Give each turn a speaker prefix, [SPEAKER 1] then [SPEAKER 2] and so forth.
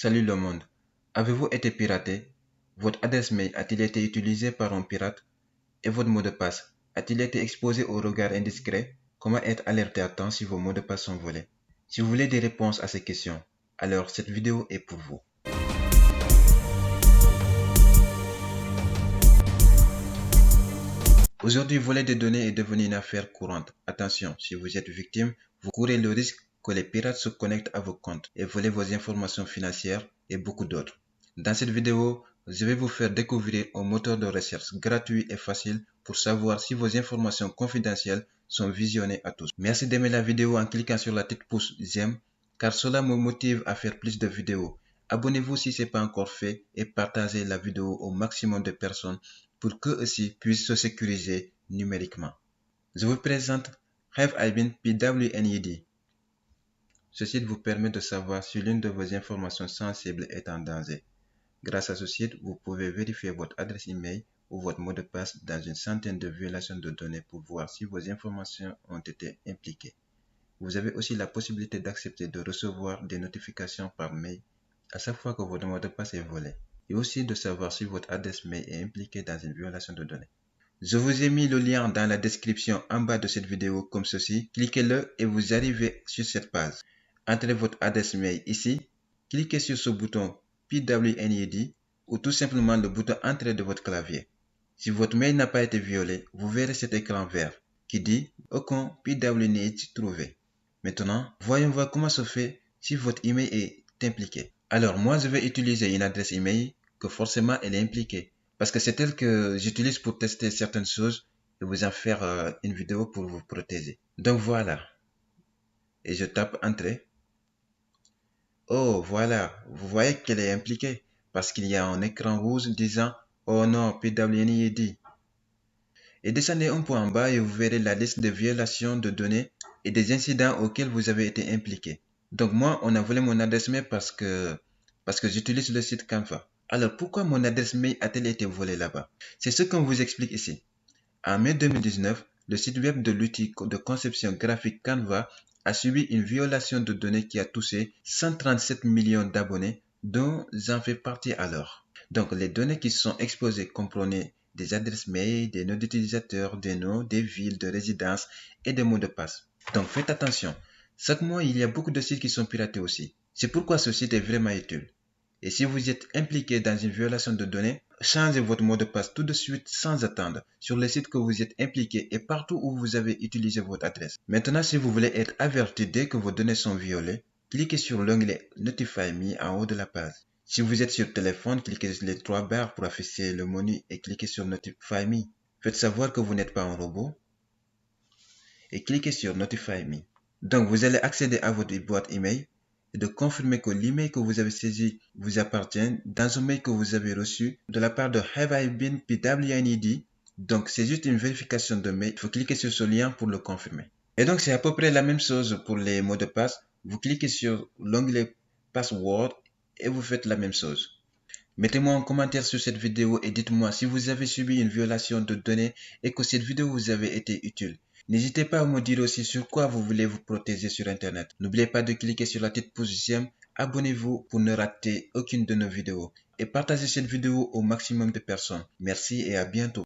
[SPEAKER 1] Salut le monde. Avez-vous été piraté? Votre adresse mail a-t-il été utilisé par un pirate? Et votre mot de passe a-t-il été exposé au regard indiscret? Comment être alerté à temps si vos mots de passe sont volés? Si vous voulez des réponses à ces questions, alors cette vidéo est pour vous. Aujourd'hui, voler des données est devenu une affaire courante. Attention, si vous êtes victime, vous courez le risque que les pirates se connectent à vos comptes et volent vos informations financières et beaucoup d'autres. Dans cette vidéo, je vais vous faire découvrir un moteur de recherche gratuit et facile pour savoir si vos informations confidentielles sont visionnées à tous. Merci d'aimer la vidéo en cliquant sur la petite pouce j'aime car cela me motive à faire plus de vidéos. Abonnez-vous si ce n'est pas encore fait et partagez la vidéo au maximum de personnes pour qu'eux aussi puissent se sécuriser numériquement. Je vous présente Have I Been PWNED. Ce site vous permet de savoir si l'une de vos informations sensibles est en danger. Grâce à ce site, vous pouvez vérifier votre adresse email ou votre mot de passe dans une centaine de violations de données pour voir si vos informations ont été impliquées. Vous avez aussi la possibilité d'accepter de recevoir des notifications par mail à chaque fois que votre mot de passe est volé, et aussi de savoir si votre adresse mail est impliquée dans une violation de données. Je vous ai mis le lien dans la description en bas de cette vidéo comme ceci. Cliquez-le et vous arrivez sur cette page. Entrez votre adresse mail ici. Cliquez sur ce bouton PWNED ou tout simplement le bouton Entrée de votre clavier. Si votre mail n'a pas été violé, vous verrez cet écran vert qui dit aucun PWNED trouvé. Maintenant, voyons voir comment se fait si votre email est impliqué. Alors moi, je vais utiliser une adresse email que forcément elle est impliquée. Parce que c'est elle que j'utilise pour tester certaines choses et vous en faire une vidéo pour vous protéger. Donc voilà. Et je tape Entrée. Oh, voilà. Vous voyez qu'elle est impliquée. Parce qu'il y a un écran rouge disant Oh non, PWNED. Et descendez un peu en bas et vous verrez la liste de violations de données et des incidents auxquels vous avez été impliqué. Donc moi, on a volé mon adresse mail parce que j'utilise le site Canva. Alors pourquoi mon adresse mail a-t-elle été volée là-bas? C'est ce qu'on vous explique ici. En mai 2019, le site web de l'outil de conception graphique Canva a subi une violation de données qui a touché 137 millions d'abonnés, dont j'en fais partie alors. Donc les données qui sont exposées comprenaient des adresses mail, des noms d'utilisateurs, des noms, des villes de résidence et des mots de passe. Donc faites attention. Chaque mois, il y a beaucoup de sites qui sont piratés aussi. C'est pourquoi ce site est vraiment utile. Et si vous êtes impliqué dans une violation de données, changez votre mot de passe tout de suite sans attendre sur le site que vous êtes impliqué et partout où vous avez utilisé votre adresse. Maintenant, si vous voulez être averti dès que vos données sont violées, cliquez sur l'onglet Notify Me en haut de la page. Si vous êtes sur téléphone, cliquez sur les trois barres pour afficher le menu et cliquez sur Notify Me. Faites savoir que vous n'êtes pas un robot et cliquez sur Notify Me. Donc, vous allez accéder à votre boîte email et de confirmer que l'email que vous avez saisi vous appartient dans un mail que vous avez reçu de la part de Have I Been PWNED. Donc, c'est juste une vérification de mail. Il faut cliquer sur ce lien pour le confirmer. Et donc, c'est à peu près la même chose pour les mots de passe. Vous cliquez sur l'onglet Password et vous faites la même chose. Mettez-moi un commentaire sur cette vidéo et dites-moi si vous avez subi une violation de données et que cette vidéo vous avait été utile. N'hésitez pas à me dire aussi sur quoi vous voulez vous protéger sur Internet. N'oubliez pas de cliquer sur la petite pouce j'aime, abonnez-vous pour ne rater aucune de nos vidéos et partagez cette vidéo au maximum de personnes. Merci et à bientôt.